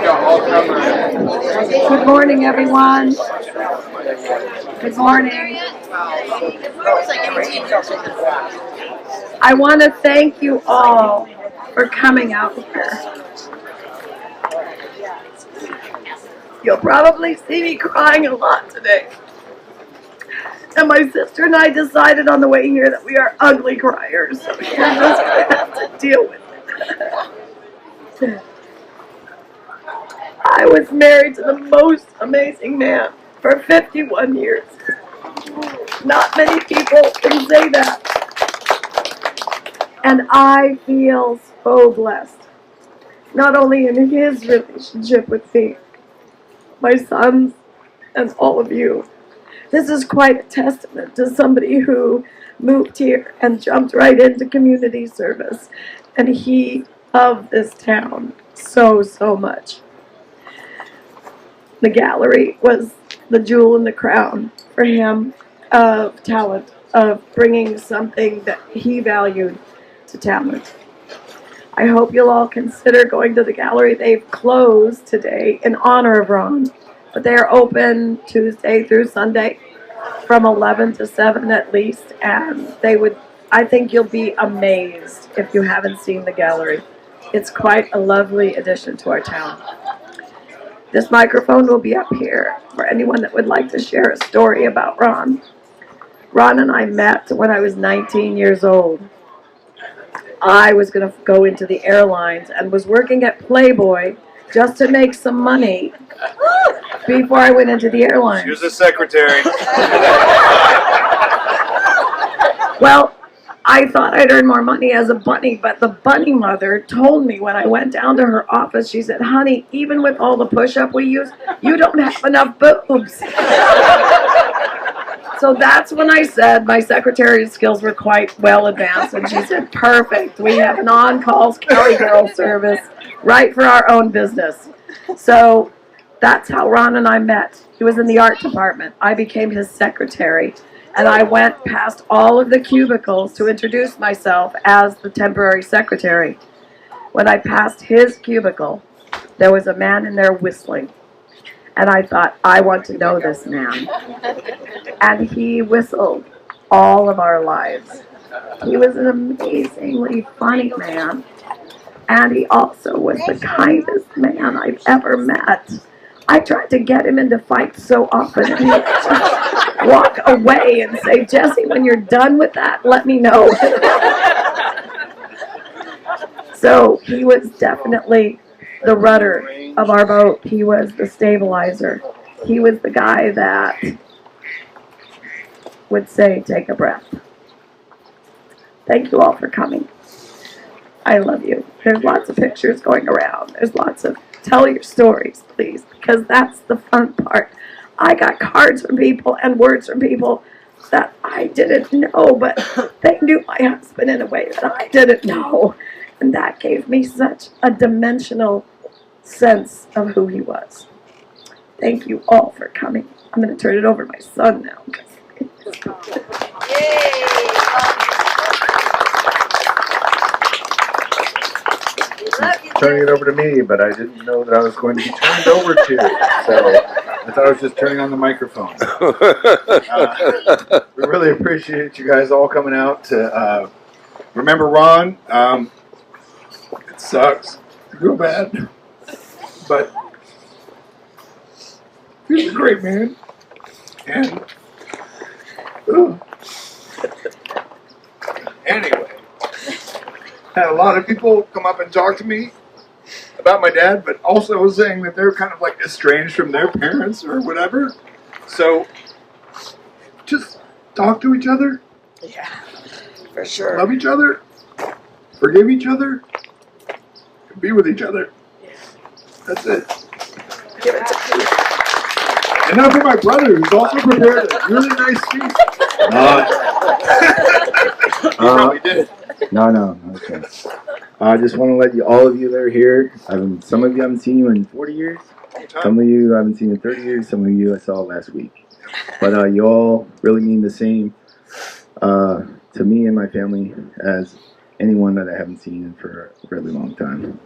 Good morning, everyone. Good morning. I want to thank you all for coming out here. You'll probably see me crying a lot today. And my sister and I decided on the way here that we are ugly criers, so we're just going to have to deal with it. I was married to the most amazing man for 51 years. Not many people can say that. And I feel so blessed, not only in his relationship with me, my sons, and all of you. This is quite a testament to somebody who moved here and jumped right into community service. And he loved this town so, so much. The gallery was the jewel in the crown for him of talent, of bringing something that he valued to talent. I hope you'll all consider going to the gallery. They've closed today in honor of Ron, but they are open Tuesday through Sunday from 11 to 7 at least, and I think you'll be amazed if you haven't seen the gallery. It's quite a lovely addition to our town. This microphone will be up here for anyone that would like to share a story about Ron. Ron and I met when I was 19 years old. I was going to go into the airlines and was working at Playboy just to make some money before I went into the airlines. She was a secretary. Well, I thought I'd earn more money as a bunny, but the bunny mother told me when I went down to her office, she said, honey, even with all the push-up we use, you don't have enough boobs. So that's when I said my secretarial skills were quite well advanced, and she said, perfect, we have an on-calls Kelly Girl service right for our own business. So that's how Ron and I met. He was in the art department. I became his secretary, and I went past all of the cubicles to introduce myself as the temporary secretary. When I passed his cubicle, there was a man in there whistling. And I thought, I want to know this man. And he whistled all of our lives. He was an amazingly funny man. And he also was the kindest man I've ever met. I tried to get him into fights so often, and he would just walk away and say, Jesse, when you're done with that, let me know. So he was definitely the rudder of our boat. He was the stabilizer. He was the guy that would say, take a breath. Thank you all for coming. I love you. There's lots of pictures going around. There's lots of, tell your stories, please, because that's the fun part. I got cards from people and words from people that I didn't know, but they knew my husband in a way that I didn't know. And that gave me such a dimensional sense of who he was. Thank you all for coming. I'm going to turn it over to my son now. Turning it over to me, but I didn't know that I was going to be turned over to. So I thought I was just turning on the microphone. We really appreciate you guys all coming out to remember Ron. It sucks. Real bad. But he's a great man. And anyway, had a lot of people come up and talk to me about my dad, but also saying that they're kind of like estranged from their parents or whatever. So just talk to each other. Yeah, for sure. Love each other. Forgive each other. And be with each other. That's it. Give it to me. And now for my brother, who's also prepared a really nice speech. You probably did. No, okay. I just want to let all of you that are here, some of you I haven't seen you in 40 years. Some of you I haven't seen in 30 years. Some of you I saw last week. But you all really mean the same to me and my family as anyone that I haven't seen for a really long time.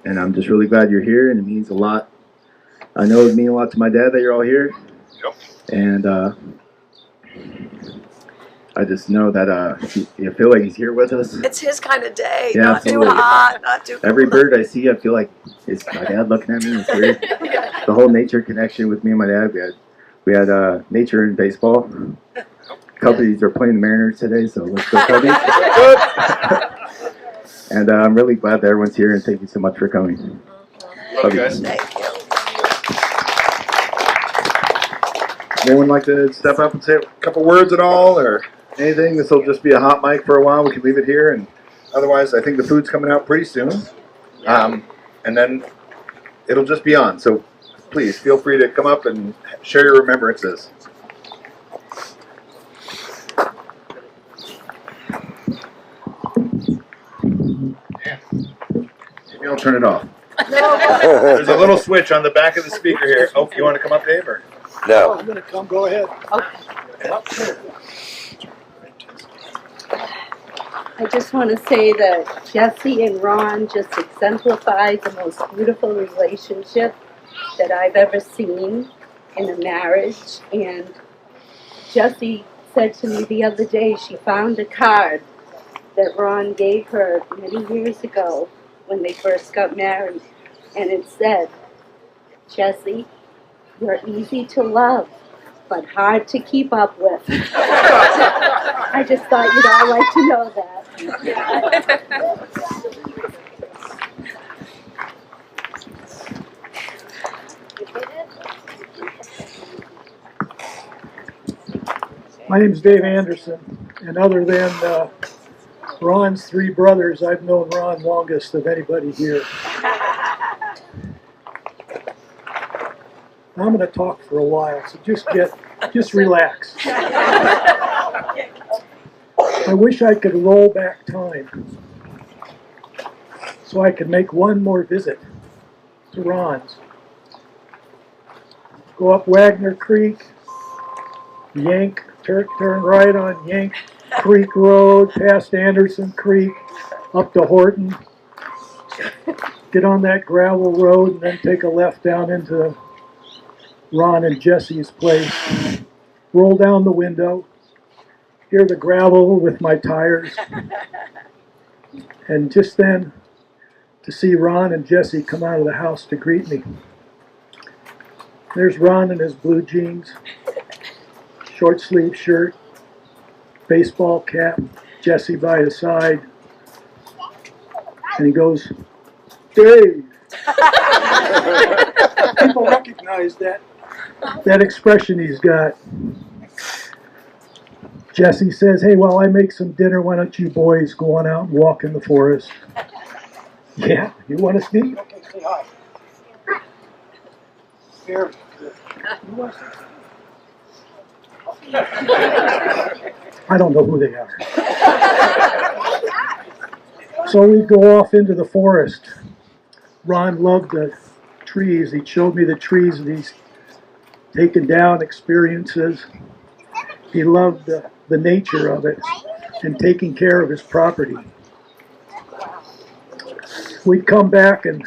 And I'm just really glad you're here, and it means a lot. I know it means a lot to my dad that you're all here. Yep. And I just know that you feel like he's here with us. It's his kind of day. Yeah, Not absolutely. too hot, not too cold. Every bird I see, I feel like it's my dad looking at me. It's weird. The whole nature connection with me and my dad. We had nature and baseball. Cubbies are playing the Mariners today, so let's go Cubbies. And I'm really glad that everyone's here, and thank you so much for coming. Love you guys. Thank you. Anyone like to step up and say a couple words at all, or anything? This will just be a hot mic for a while. We can leave it here, and otherwise, I think the food's coming out pretty soon. And then it'll just be on. So please feel free to come up and share your remembrances. Maybe I'll turn it off. There's a little switch on the back of the speaker here. Oh, you want to come up, Dave? Or? No. I'm going to come. Go ahead. I just want to say that Jesse and Ron just exemplify the most beautiful relationship that I've ever seen in a marriage. And Jesse said to me the other day she found a card that Ron gave her many years ago when they first got married. And it said, "Jesse, you're easy to love, but hard to keep up with." I just thought you'd all like to know that. My name's Dave Anderson, and other than Ron's three brothers, I've known Ron longest of anybody here. I'm going to talk for a while, so just relax. I wish I could roll back time so I could make one more visit to Ron's. Go up Wagner Creek, turn right on Yank Creek Road, past Anderson Creek, up to Horton. Get on that gravel road and then take a left down into Ron and Jesse's place. Roll down the window, hear the gravel with my tires, and just then to see Ron and Jesse come out of the house to greet me. There's Ron in his blue jeans, short sleeve shirt, baseball cap, Jesse by his side, and he goes, "Dave." People recognize that expression he's got. Jesse says, "Hey, while I make some dinner, why don't you boys go on out and walk in the forest?" "Yeah, you want to speak?" "Okay, say hi." Here. I don't know who they are. So we go off into the forest. Ron loved the trees. He showed me the trees that he's taken down, experiences. He loved the nature of it and taking care of his property. We'd come back and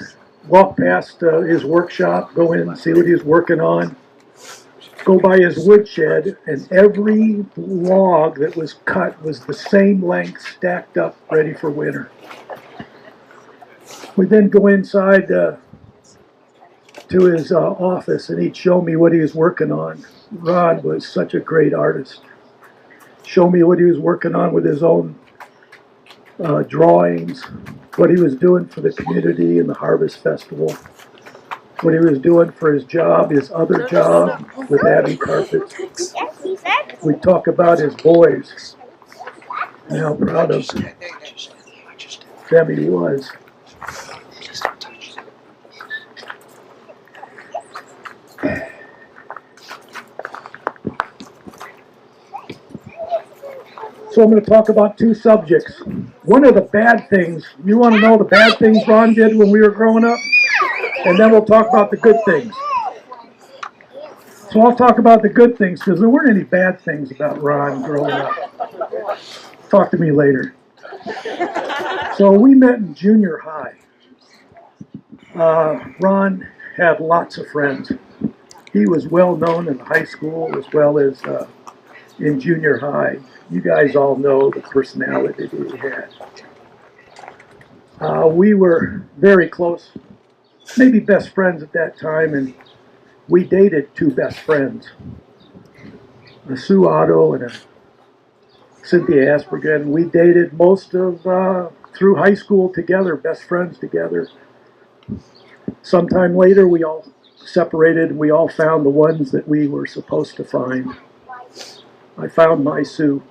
walk past his workshop, go in and see what he was working on, go by his woodshed, and every log that was cut was the same length, stacked up, ready for winter. We'd then go inside to his office, and he'd show me what he was working on. Ron was such a great artist. Show me what he was working on with his own drawings, what he was doing for the community and the Harvest Festival, what he was doing for his job, his other job with Abbey Carpets. We'd talk about his boys and how proud of them he was. So I'm going to talk about two subjects. One of the bad things, you want to know the bad things Ron did when we were growing up? And then we'll talk about the good things. So I'll talk about the good things because there weren't any bad things about Ron growing up. Talk to me later. So we met in junior high. Ron had lots of friends. He was well known in high school as well as in junior high. You guys all know the personality that he had. We were very close, maybe best friends at that time, and we dated two best friends, a Sue Otto and a Cynthia Aspergen. We dated most of through high school together, best friends together. Sometime later, we all separated. We all found the ones that we were supposed to find. I found my Sue,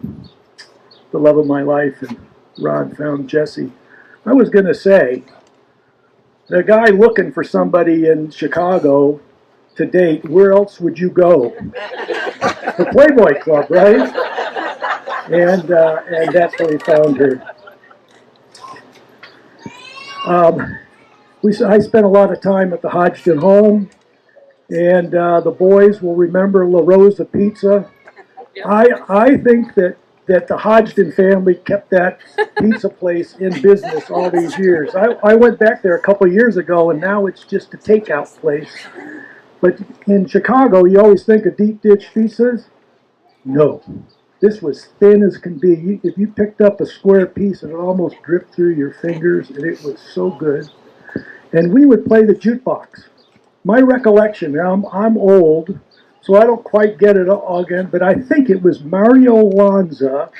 the love of my life, and Rod found Jesse. I was going to say, the guy looking for somebody in Chicago to date, where else would you go? The Playboy Club, right? And that's where he found her. I spent a lot of time at the Hodgdon home, and the boys will remember La Rosa Pizza. I think that the Hodgdon family kept that pizza place in business all these years. I went back there a couple of years ago, and now it's just a takeout place. But in Chicago, you always think of deep dish pizzas. No. This was thin as can be. If you picked up a square piece, it almost dripped through your fingers, and it was so good. And we would play the jukebox. My recollection, I'm old, so I don't quite get it all again, but I think it was Mario Lanza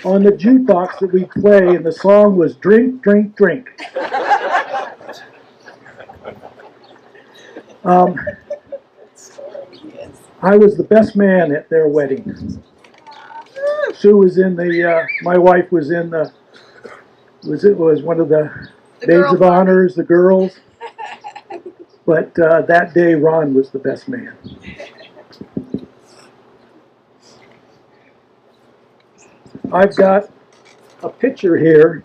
on the jukebox that we play, and the song was Drink, Drink, Drink. I was the best man at their wedding. Sue was in the, my wife was in the, was one of the maids of honors, the girls. But that day, Ron was the best man. I've got a picture here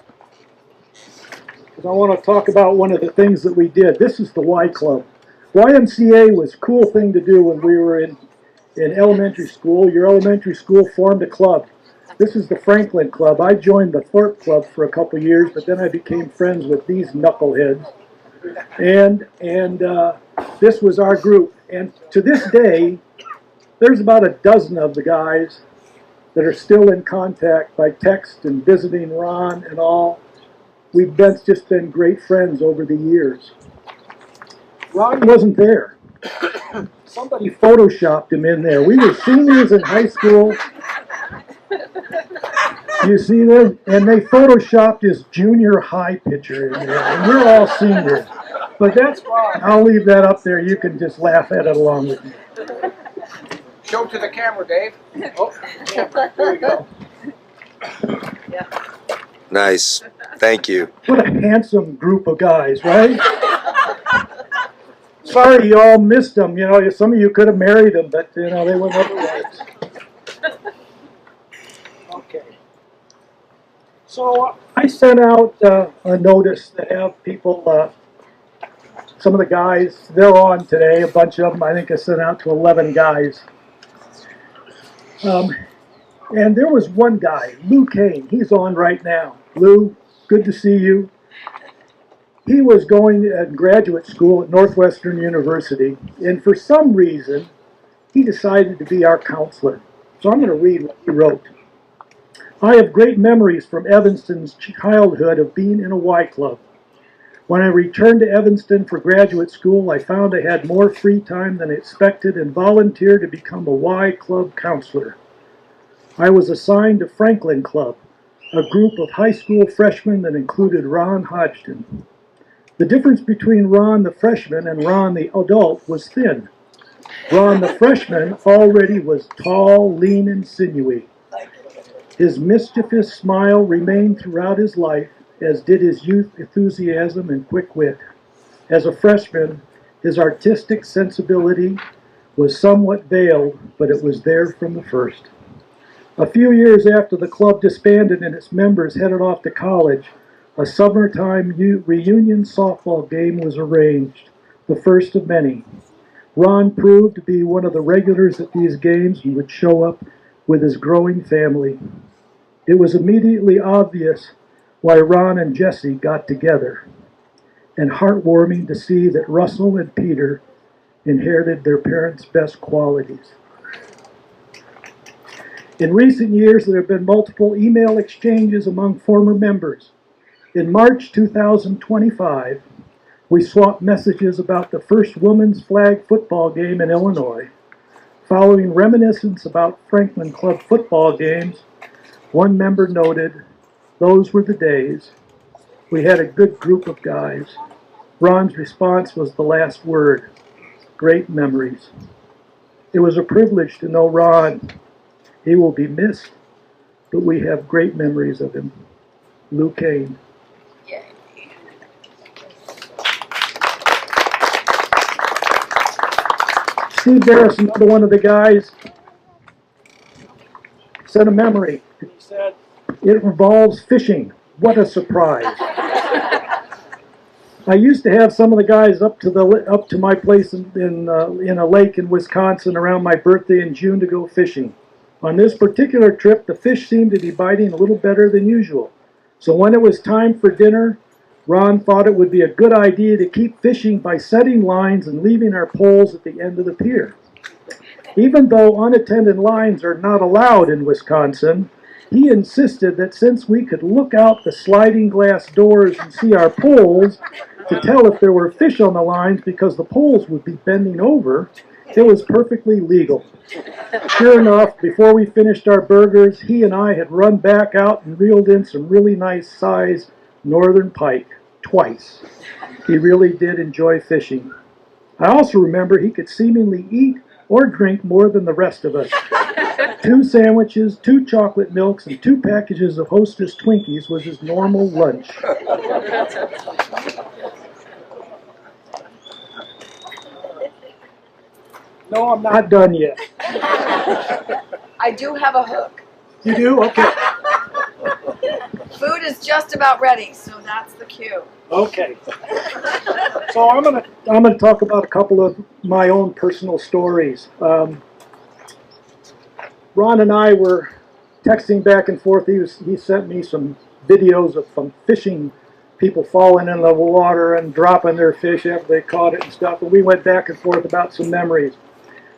because I want to talk about one of the things that we did. This is the Y Club. YMCA was a cool thing to do when we were in elementary school. Your elementary school formed a club. This is the Franklin Club. I joined the Thorpe Club for a couple years, but then I became friends with these knuckleheads. And this was our group. And to this day, there's about a dozen of the guys that are still in contact by text and visiting Ron and all. We've just been great friends over the years. Ron wasn't there. Somebody photoshopped him in there. We were seniors in high school. You see them? And they photoshopped his junior high picture in there. And we're all seniors. But that's fine. I'll leave that up there. You can just laugh at it along with me. Show to the camera, Dave. Oh, camera. There you go. Nice. Thank you. What a handsome group of guys, right? Sorry you all missed them. You know, some of you could have married them, but, you know, they were never right. Okay. So I sent out a notice to have people, some of the guys, they're on today, a bunch of them. I think I sent out to 11 guys. And there was one guy, Lou Kane. He's on right now. Lou, good to see you. He was going to graduate school at Northwestern University, and for some reason, he decided to be our counselor. So I'm going to read what he wrote. I have great memories from Evanston's childhood of being in a Y Club. When I returned to Evanston for graduate school, I found I had more free time than expected and volunteered to become a Y Club counselor. I was assigned to Franklin Club, a group of high school freshmen that included Ron Hodgdon. The difference between Ron the freshman and Ron the adult was thin. Ron the freshman already was tall, lean, and sinewy. His mischievous smile remained throughout his life, as did his youth enthusiasm and quick wit. As a freshman, his artistic sensibility was somewhat veiled, but it was there from the first. A few years after the club disbanded and its members headed off to college, a summertime reunion softball game was arranged, the first of many. Ron proved to be one of the regulars at these games and would show up with his growing family. It was immediately obvious why Ron and Jesse got together. and heartwarming to see that Russell and Peter inherited their parents' best qualities. In recent years, there have been multiple email exchanges among former members. In March 2025, we swapped messages about the first women's flag football game in Illinois. Following reminiscence about Franklin Club football games, one member noted, "Those were the days. We had a good group of guys." Ron's response was the last word, "Great memories." It was a privilege to know Ron. He will be missed, but we have great memories of him. Lou Kane. Steve Barris, another one of the guys, said a memory. He said, "It involves fishing. What a surprise." I used to have some of the guys up to my place in a lake in Wisconsin around my birthday in June to go fishing. On this particular trip, the fish seemed to be biting a little better than usual. So when it was time for dinner, Ron thought it would be a good idea to keep fishing by setting lines and leaving our poles at the end of the pier. Even though unattended lines are not allowed in Wisconsin, he insisted that since we could look out the sliding glass doors and see our poles to tell if there were fish on the lines because the poles would be bending over, it was perfectly legal. Sure enough, before we finished our burgers, he and I had run back out and reeled in some really nice size northern pike twice. He really did enjoy fishing. I also remember he could seemingly eat or drink more than the rest of us. 2 sandwiches, 2 chocolate milks, and 2 packages of Hostess Twinkies was his normal lunch. No, I'm not done yet. I do have a hook. You do? Okay. Food is just about ready, so that's the cue. Okay. So I'm gonna talk about a couple of my own personal stories. Ron and I were texting back and forth. He sent me some videos of some fishing people falling in the water and dropping their fish after they caught it and stuff. And we went back and forth about some memories.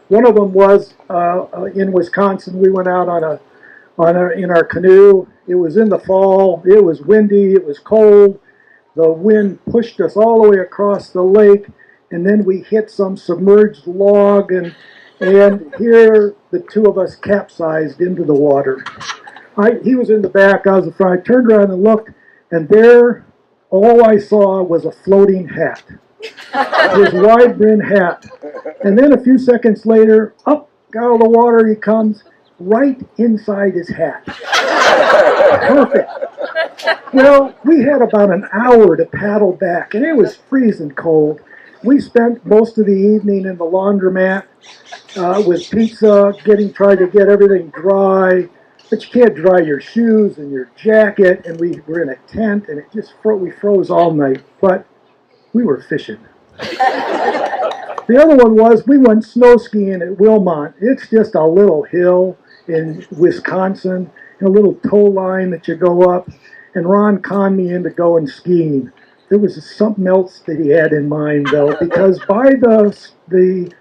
One of them was in Wisconsin. We went out in our canoe. It was in the fall. It was windy. It was cold. The wind pushed us all the way across the lake, and then we hit some submerged log, and here the two of us capsized into the water. He was in the back. I was in the front. I turned around and looked, and there, all I saw was a floating hat. His wide brim hat. And then a few seconds later, up out of the water he comes, right inside his hat. Perfect. Well, we had about an hour to paddle back, and it was freezing cold. We spent most of the evening in the laundromat with pizza, trying to get everything dry. But you can't dry your shoes and your jacket, and we were in a tent, and we froze all night. But we were fishing. The other one was we went snow skiing at Wilmot. It's just a little hill in Wisconsin, and a little tow line that you go up. And Ron conned me into going skiing. There was something else that he had in mind, though, because by the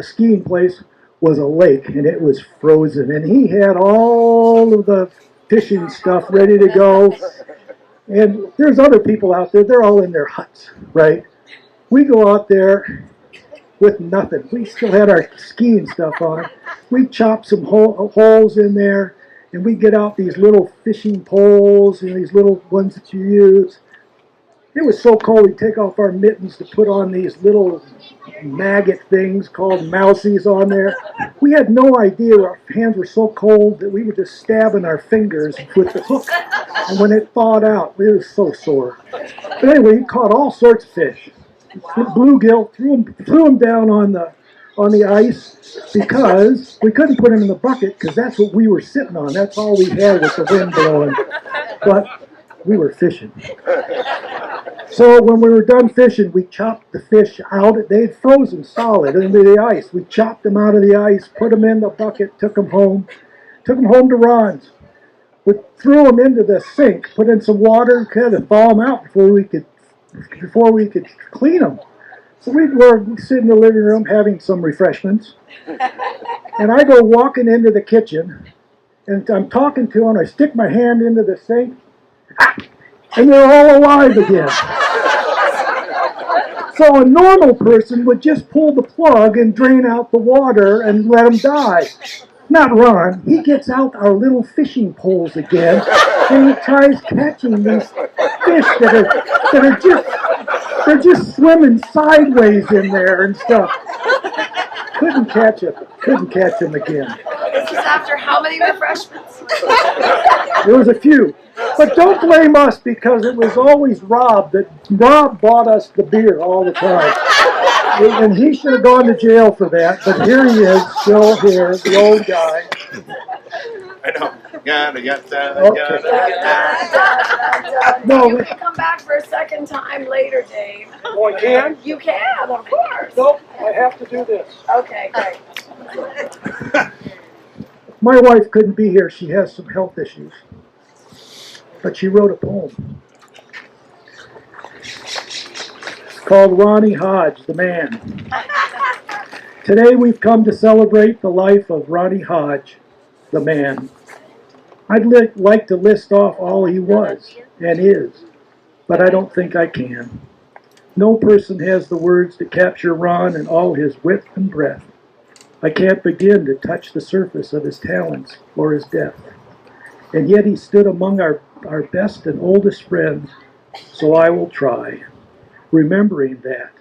skiing place was a lake, and it was frozen. And he had all of the fishing stuff ready to go. And there's other people out there. They're all in their huts, right? We go out there with nothing. We still had our skiing stuff on. We chop some holes in there, and we get out these little fishing poles and these little ones that you use. It was so cold, we'd take off our mittens to put on these little maggot things called mousies on there. We had no idea our hands were so cold that we were just stabbing our fingers with the hook. And when it thawed out, it was so sore. But anyway, we caught all sorts of fish. Bluegill, threw them down on the ice because we couldn't put them in the bucket because that's what we were sitting on. That's all we had with the wind blowing. But we were fishing. So when we were done fishing, we chopped the fish out. They'd frozen solid into the ice. We chopped them out of the ice, put them in the bucket, took them home to Ron's. We threw them into the sink, put in some water, had to thaw them out before we could before we could clean them. So we were sitting in the living room having some refreshments, and I go walking into the kitchen, and I'm talking to them. I stick my hand into the sink, and they're all alive again. So a normal person would just pull the plug and drain out the water and let them die. Not Ron. He gets out our little fishing poles again, and he tries catching these fish that are they're just swimming sideways in there and stuff. Couldn't catch him. Couldn't catch him again. This is after how many refreshments? There was a few. But don't blame us because it was always Rob bought us the beer all the time. And he should have gone to jail for that, but here he is, still here, the old guy. I know. No, You can come back for a second time later, Dave. oh, I can? You can, of course. Nope, I have to do this. Okay, great. My wife couldn't be here. She has some health issues. But she wrote a poem. It's called Ronnie Hodge, the Man. Today we've come to celebrate the life of Ronnie Hodge, the man. I'd like to list off all he was and is, but I don't think I can. No person has the words to capture Ron in all his width and breadth. I can't begin to touch the surface of his talents or his depth. And yet he stood among our best and oldest friends, so I will try, remembering that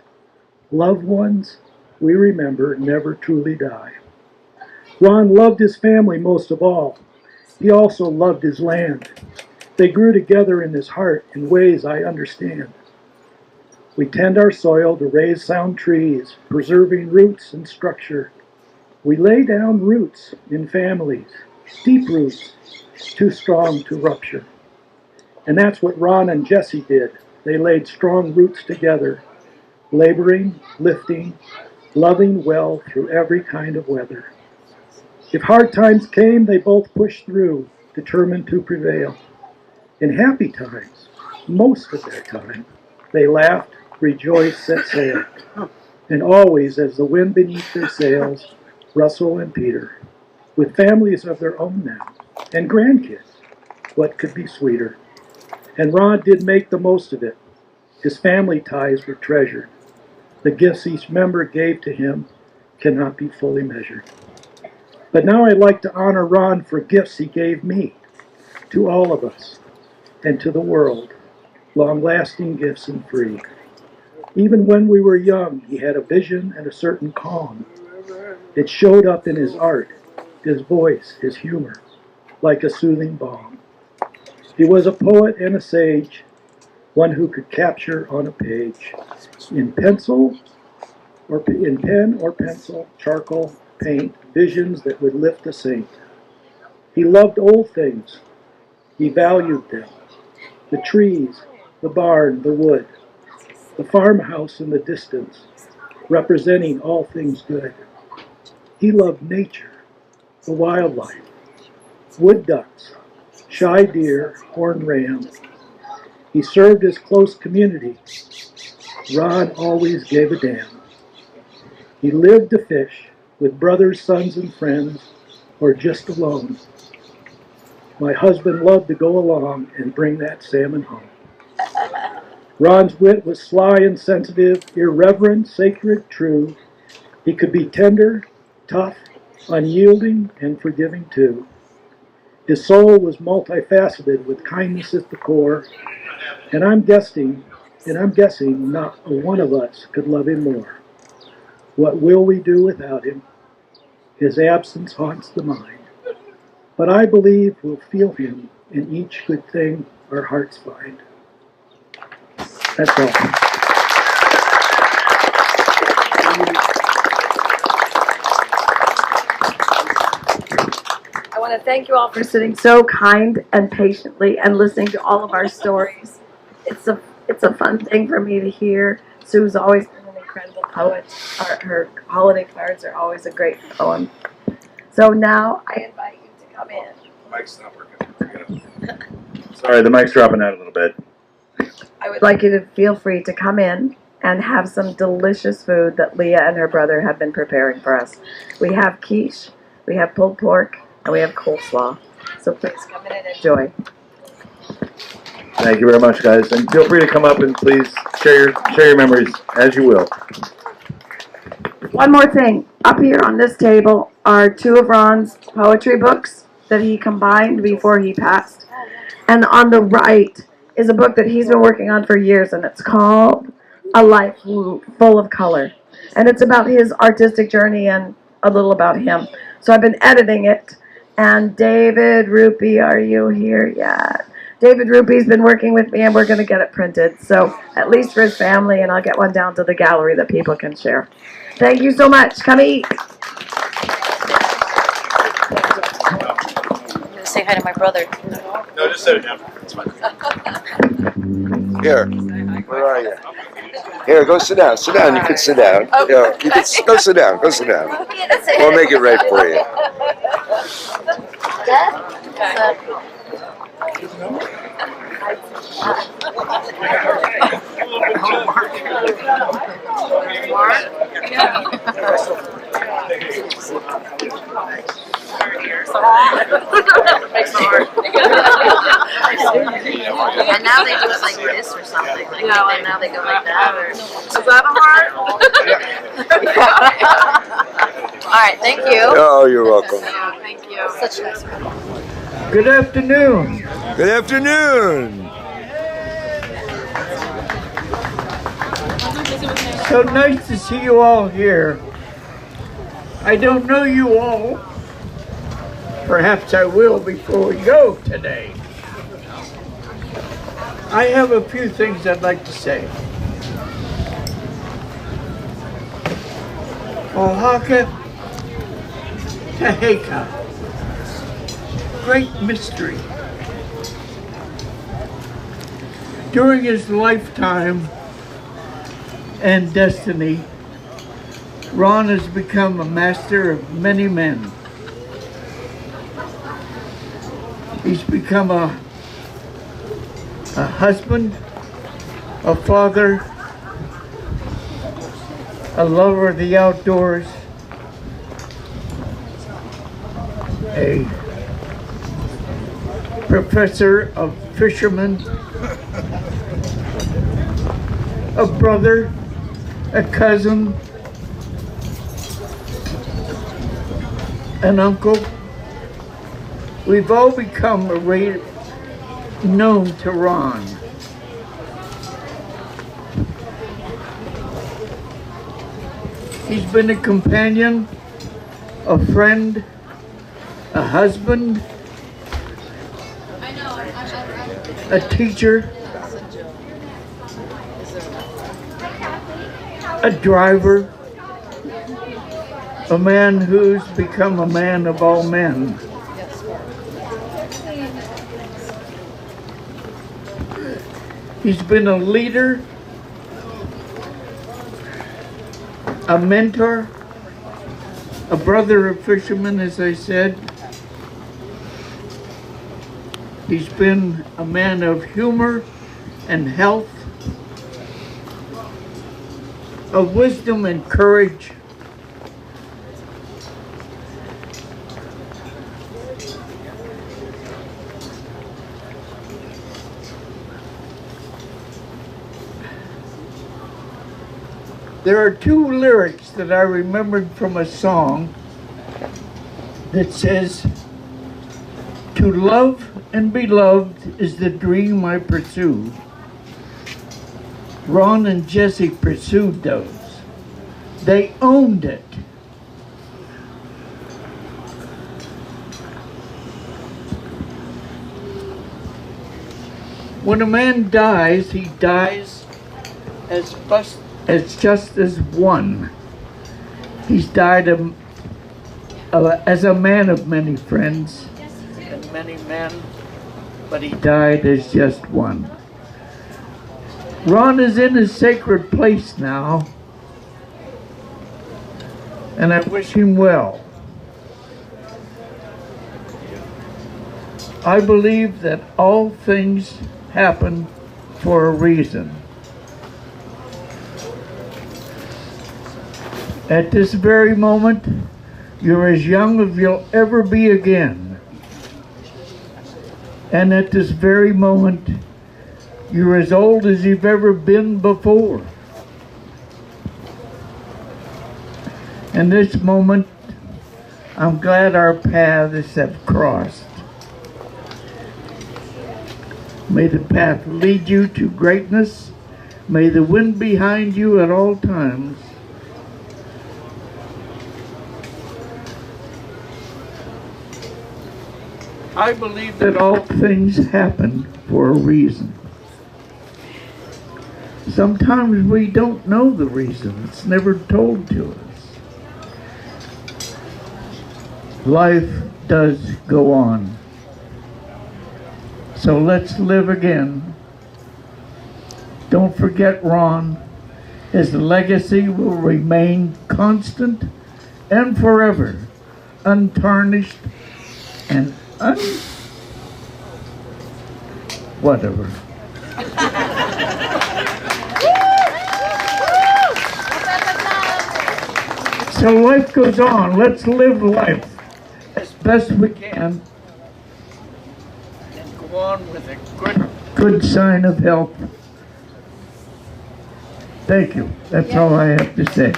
loved ones we remember never truly die. Ron loved his family most of all. He also loved his land. They grew together in his heart in ways I understand. We tend our soil to raise sound trees, preserving roots and structure. We lay down roots in families, deep roots, too strong to rupture. And that's what Ron and Jesse did. They laid strong roots together, laboring, lifting, loving well through every kind of weather. If hard times came, they both pushed through, determined to prevail. In happy times, most of their time, they laughed, rejoiced, set sail. And always, as the wind beneath their sails, Russell and Peter, with families of their own now, and grandkids, what could be sweeter? And Ron did make the most of it. His family ties were treasured. The gifts each member gave to him cannot be fully measured. But now I'd like to honor Ron for gifts he gave me, to all of us, and to the world, long-lasting gifts and free. Even when we were young, he had a vision and a certain calm. It showed up in his art, his voice, his humor, like a soothing balm. He was a poet and a sage, one who could capture on a page, in pen or pencil, charcoal, paint, visions that would lift a saint. He loved old things. He valued them. The trees, the barn, the wood, the farmhouse in the distance, representing all things good. He loved nature, the wildlife, wood ducks, shy deer, horned ram. He served his close community. Ron always gave a damn. He lived to fish with brothers, sons, and friends, or just alone. My husband loved to go along and bring that salmon home. Ron's wit was sly and sensitive, irreverent, sacred, true. He could be tender, tough, unyielding, and forgiving too. His soul was multifaceted with kindness at the core, and I'm guessing not a one of us could love him more. What will we do without him? His absence haunts the mind. But I believe we'll feel him in each good thing our hearts find. That's all. I want to thank you all for sitting so kind and patiently and listening to all of our stories. It's a fun thing for me to hear. Sue's always been an incredible poet. Her holiday cards are always a great poem. So now I invite you to come in. Mic's not working. Sorry, the mic's dropping out a little bit. I would like you to feel free to come in and have some delicious food that Leah and her brother have been preparing for us. We have quiche, we have pulled pork, and we have coleslaw. So please come in and enjoy. Thank you very much, guys. And feel free to come up and please share your memories as you will. One more thing. Up here on this table are two of Ron's poetry books that he combined before he passed. And on the right is a book that he's been working on for years, and it's called A Life Full of Color. And it's about his artistic journey and a little about him. So I've been editing it. And David Rupee, are you here yet? David Rupee's been working with me, and we're going to get it printed. So at least for his family, and I'll get one down to the gallery that people can share. Thank you so much. Come eat. I'm gonna say hi to my brother. No, just set it down. It's fine. Here. Where are you? Here, go sit down. Sit down. You can sit down. Yeah, you can go sit down. Go sit down. We'll make it right for you. And now they do it like this or something. Like, and now they go like that. Or... Is that a heart? All right, thank you. Oh, you're welcome. Thank you. Such nice. Good afternoon. Good afternoon. So nice to see you all here. I don't know you all. Perhaps I will before we go today. I have a few things I'd like to say. Oaxaca, Teheka, great mystery. During his lifetime and destiny, Ron has become a master of many men. He's become a husband, a father, a lover of the outdoors, a professor of fishermen, a brother, a cousin, an uncle. We've all become known to Ron. He's been a companion, a friend, a husband, a teacher, a driver, a man who's become a man of all men. He's been a leader, a mentor, a brother of fishermen, as I said. He's been a man of humor and health, of wisdom and courage. There are two lyrics that I remembered from a song that says, "To love and be loved is the dream I pursue." Ron and Jesse pursued those. They owned it. When a man dies, he dies as just as one. He's died as a man of many friends and many men, but he died as just one. Ron is in a sacred place now, and I wish him well. I believe that all things happen for a reason. At this very moment, you're as young as you'll ever be again. And at this very moment, you're as old as you've ever been before. In this moment, I'm glad our paths have crossed. May the path lead you to greatness. May the wind behind you at all times. I believe that all things happen for a reason. Sometimes we don't know the reason. It's never told to us. Life does go on. So let's live again. Don't forget Ron. His legacy will remain constant and forever, untarnished and whatever. So life goes on. Let's live life as best we can. And go on with a good sign of health. Thank you. That's all I have to say.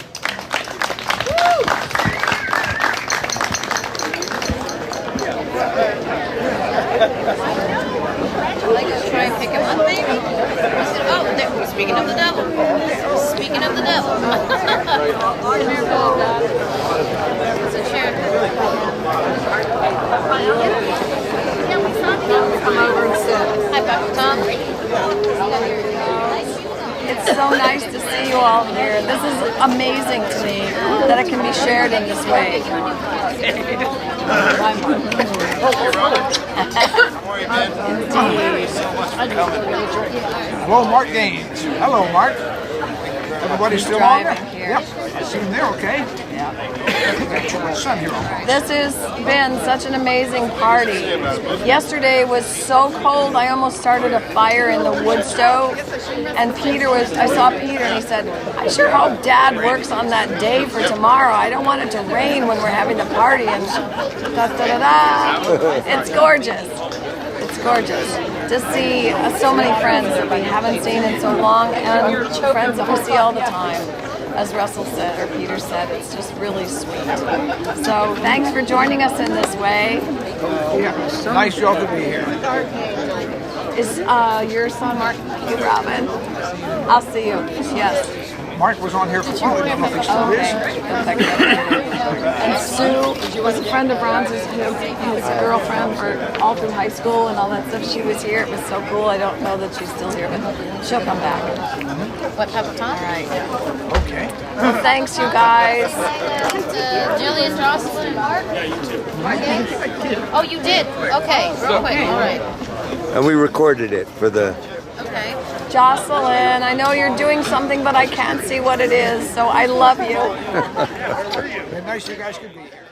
Try and pick him up, maybe? Oh, speaking of the devil. Speaking of the devil. So Sharon. Come over and sit. Hi, Papa Tom. It's so nice to see you all here. This is amazing to me that it can be shared in this way. Hello, Mark Gaines. Hello, Mark. Everybody still on there? Yep. I assume they're okay. Yeah. Got your son here. This has been such an amazing party. Yesterday was so cold, I almost started a fire in the wood stove. And I saw Peter and he said, I sure hope Dad works on that day for tomorrow. I don't want it to rain when we're having the party. And it's gorgeous. It's gorgeous to see so many friends that we haven't seen in so long and friends that we see all the time. As Russell said, or Peter said, it's just really sweet. So thanks for joining us in this way. Yeah, nice y'all to be here. Is your son Mark? Thank you, Robin. I'll see you. Yes. Mark was on here for fun. I don't know if he still is. And Sue was a friend of Ron's, his girlfriend for all through high school and all that stuff. She was here. It was so cool. I don't know that she's still here, but she'll come back. What type of time? All right. Okay. Well, thanks, you guys. Jillian, Jocelyn, and Mark? Oh, you did? Okay. Real quick. All right. And we recorded it for the... Okay. Jocelyn, I know you're doing something, but I can't see what it is, so I love you. Nice you guys could be here.